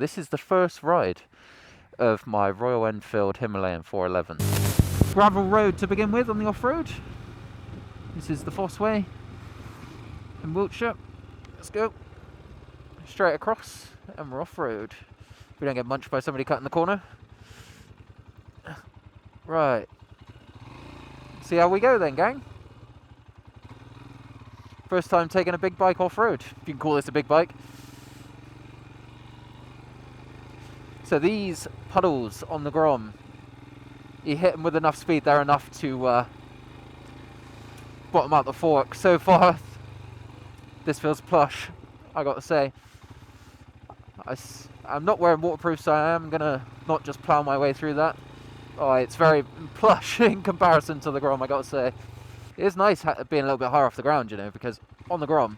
This is the first ride of my Royal Enfield Himalayan 411. Gravel road to begin with on the off-road. This is the Foss Way in Wiltshire. Let's go. Straight across and we're off-road. We don't get munched by somebody cutting the corner. Right. See how we go then, gang. First time taking a big bike off-road, if you can call this a big bike. So these puddles on the Grom, you hit them with enough speed, they're enough to bottom out the fork. So far, this feels plush, I got to say. I'm not wearing waterproof, so I am going to not just plough my way through that. Oh, it's very plush in comparison to the Grom, I got to say. It is nice being a little bit higher off the ground, you know, because on the Grom,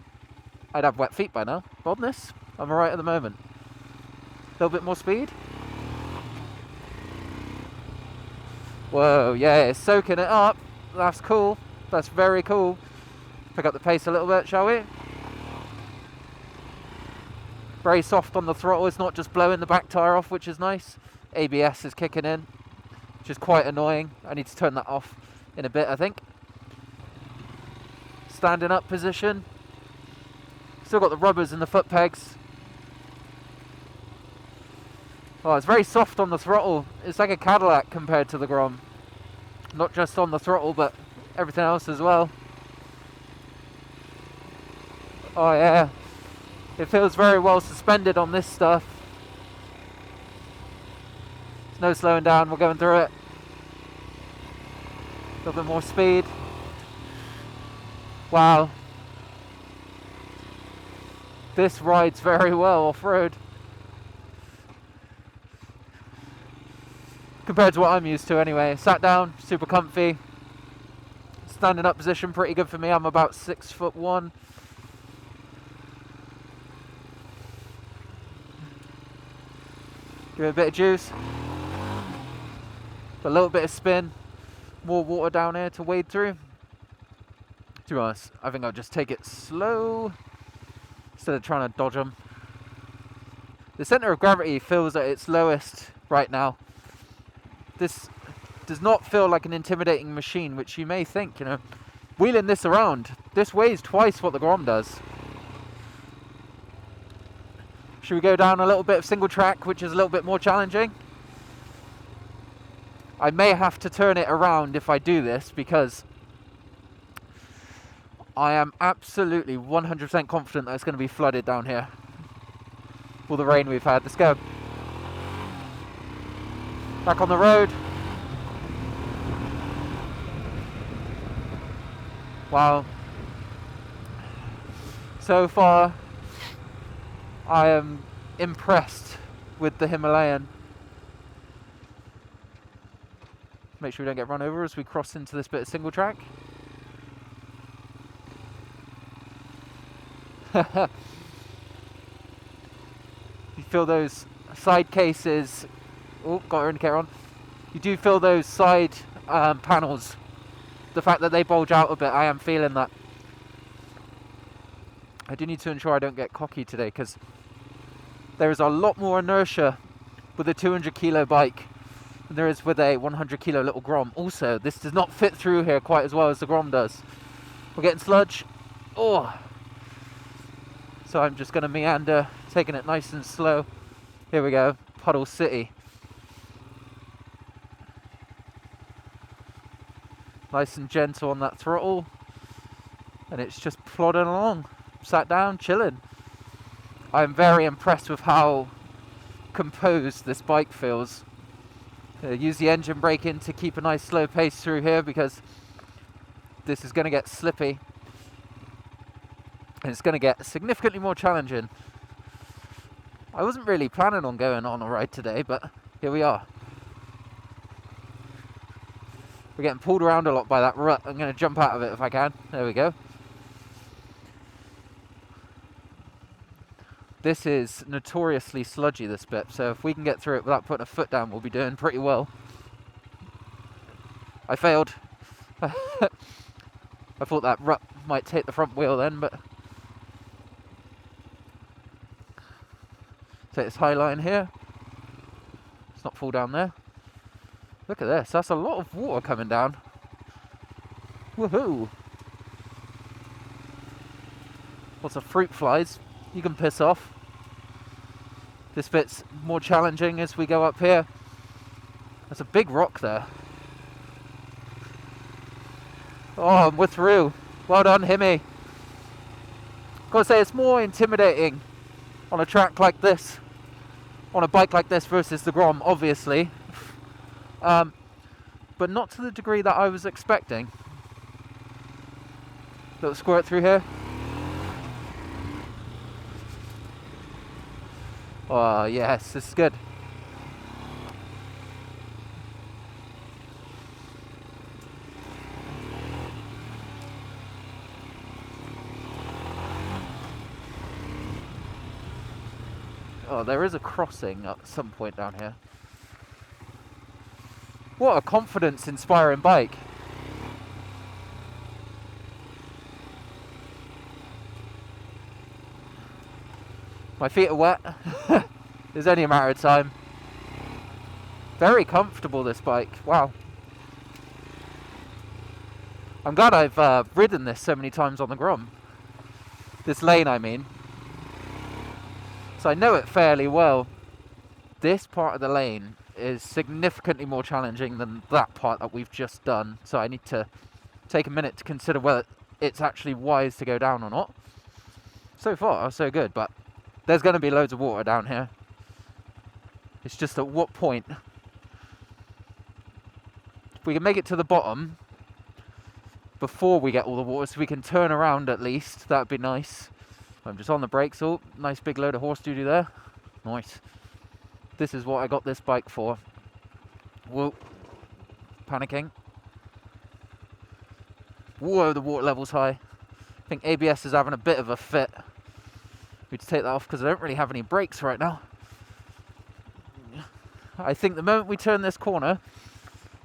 I'd have wet feet by now. But on this, I'm alright at the moment. A little bit more speed. Whoa, yeah, it's soaking it up. That's cool. That's very cool. Pick up the pace a little bit, shall we? Very soft on the throttle. It's not just blowing the back tyre off, which is nice. ABS is kicking in, which is quite annoying. I need to turn that off in a bit, I think. Standing up position. Still got the rubbers and the foot pegs. Oh, it's very soft on the throttle. It's like a Cadillac compared to the Grom. Not just on the throttle, but everything else as well. Oh yeah. It feels very well suspended on this stuff. There's no slowing down, we're going through it. A little bit more speed. Wow. This rides very well off-road. Compared to what I'm used to anyway. Sat down, super comfy. Standing up position, pretty good for me. I'm about 6'1". Give it a bit of juice. A little bit of spin. More water down here to wade through. To be honest, I think I'll just take it slow instead of trying to dodge them. The centre of gravity feels at its lowest right now. This does not feel like an intimidating machine, which you may think, you know. Wheeling this around, this weighs twice what the Grom does. Should we go down a little bit of single track, which is a little bit more challenging? I may have to turn it around if I do this, because I am absolutely 100% confident that it's going to be flooded down here. All the rain we've had. Let's go. Back on the road. Wow. So far, I am impressed with the Himalayan. Make sure we don't get run over as we cross into this bit of single track. You feel those side cases. Oh, got our indicator on. You do feel those side panels. The fact that they bulge out a bit, I am feeling that. I do need to ensure I don't get cocky today, because there is a lot more inertia with a 200 kilo bike than there is with a 100 kilo little Grom. Also, this does not fit through here quite as well as the Grom does. We're getting sludge. Oh. So I'm just going to meander, taking it nice and slow. Here we go, Puddle City. Nice and gentle on that throttle. And it's just plodding along. Sat down, chilling. I'm very impressed with how composed this bike feels. Use the engine braking to keep a nice slow pace through here, because this is going to get slippy. And it's going to get significantly more challenging. I wasn't really planning on going on a ride today, but here we are. We're getting pulled around a lot by that rut. I'm going to jump out of it if I can. There we go. This is notoriously sludgy, this bit, so if we can get through it without putting a foot down, we'll be doing pretty well. I failed. I thought that rut might take the front wheel then, but Take this high line here. Let's not fall down there. Look at this. That's a lot of water coming down. Woohoo! Lots of fruit flies. You can piss off. This bit's more challenging as we go up here. There's a big rock there. Oh, we're through. Well done, Himmy. Gotta say, it's more intimidating on a track like this, on a bike like this versus the Grom, obviously. But not to the degree that I was expecting. Little squirt through here. Oh, yes, this is good. Oh, there is a crossing at some point down here. What a confidence-inspiring bike. My feet are wet. It's only a matter of time. Very comfortable, this bike. Wow. I'm glad I've ridden this so many times on the Grom. This lane, I mean. So I know it fairly well. This part of the lane is significantly more challenging than that part that we've just done. So I need to take a minute to consider whether it's actually wise to go down or not. So far, so good, but there's going to be loads of water down here. It's just at what point. If we can make it to the bottom before we get all the water, so we can turn around at least, that'd be nice. I'm just on the brakes. Oh, nice big load of horse duty there. Nice. This is what I got this bike for. Whoa. Panicking. Whoa, the water level's high. I think ABS is having a bit of a fit. We need to take that off because I don't really have any brakes right now. I think the moment we turn this corner,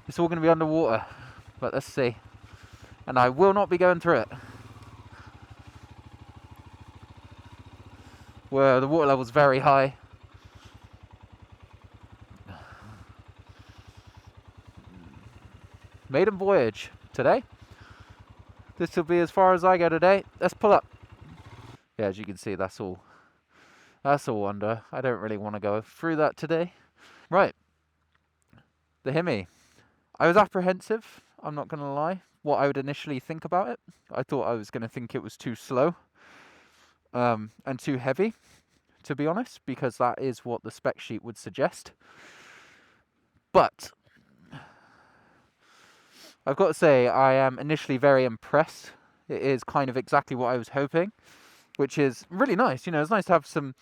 it's all going to be underwater. But let's see. And I will not be going through it. Whoa, the water level's very high. Maiden voyage today. This will be as far as I go today. Let's pull up. Yeah, as you can see, that's all under. I don't really want to go through that today. Right. The Hemi. I was apprehensive, I'm not going to lie, what I would initially think about it. I thought I was going to think it was too slow and too heavy, to be honest, because that is what the spec sheet would suggest. But I've got to say, I am initially very impressed. It is kind of exactly what I was hoping, which is really nice. You know, it's nice to have some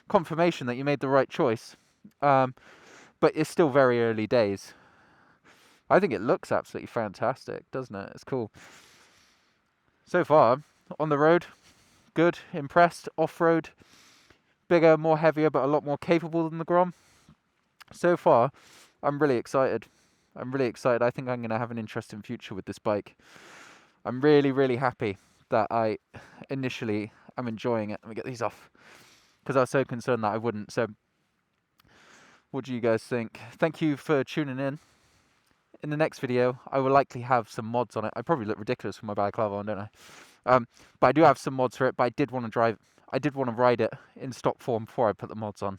confirmation that you made the right choice. But it's still very early days. I think it looks absolutely fantastic, doesn't it? It's cool. So far, on the road, good, impressed. Off-road, bigger, more heavier, but a lot more capable than the Grom. So far, I'm really excited. I'm really excited. I think I'm going to have an interesting future with this bike. I'm really, really happy that I initially am enjoying it. Let me get these off, because I was so concerned that I wouldn't. So, what do you guys think? Thank you for tuning in. In the next video, I will likely have some mods on it. I probably look ridiculous with my balaclava on, don't I? But I do have some mods for it. But I did want to ride it in stock form before I put the mods on.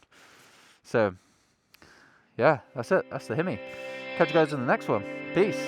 So, yeah, that's it. That's the Hemi. Catch you guys in the next one. Peace.